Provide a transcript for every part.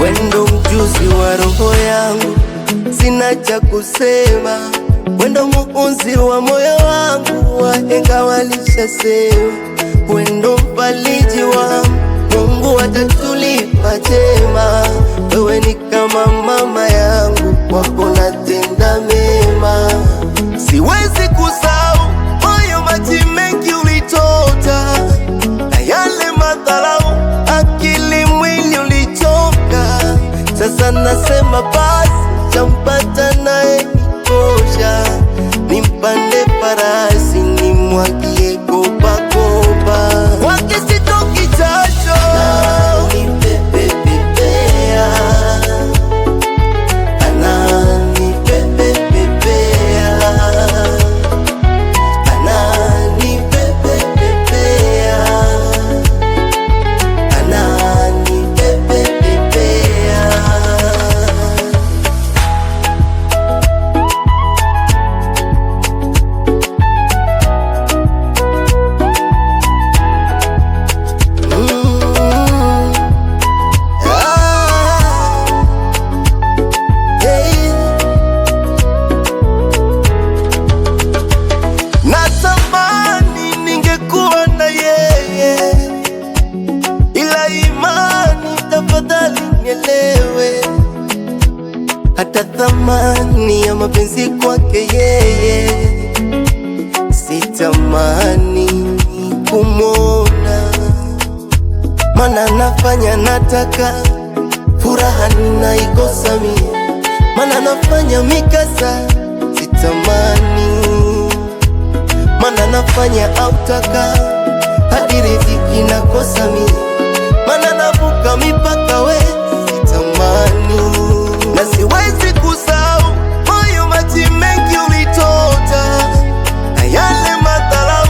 Wendo mjuzi wa roho yangu, sina cha kusema. Wendo mukunzi wa moyo wangu, wahenga walishasema. Wendo mfariji wangu, Mungu atatulipa jema. Wewe ni kama mama yangu, kwako natenda mema. Siwezi kusahau moyo maji mengi ulitota, na yale madharau akili mwili ulichoka. Sasa nasema basi, champata naye nikosha. Nimpande farasi, nimwagie kopakopa, kwake sitoki jasho. Ananipepepea, ananipepepea, ananipepepea, ananipepepea. Natamani ningekuwa na yeye, ila imani, tafadhali nielewe. Hata thamani ya mapenzi kwake yeye sitamani kumwona, mana nafanya nataka furaha ninaikosa mie, mana nafanya mikasa sitamani, mana nafanya autaka hadi riziki nakosa mie, mana navuka mipaka we sitamani. Na siwezi kusahau moyo maji mengi ulitota, na yale madharau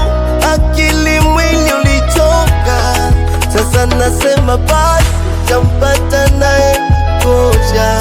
akili mwili ulichoka. Sasa nasema basi, champata naye nikosha.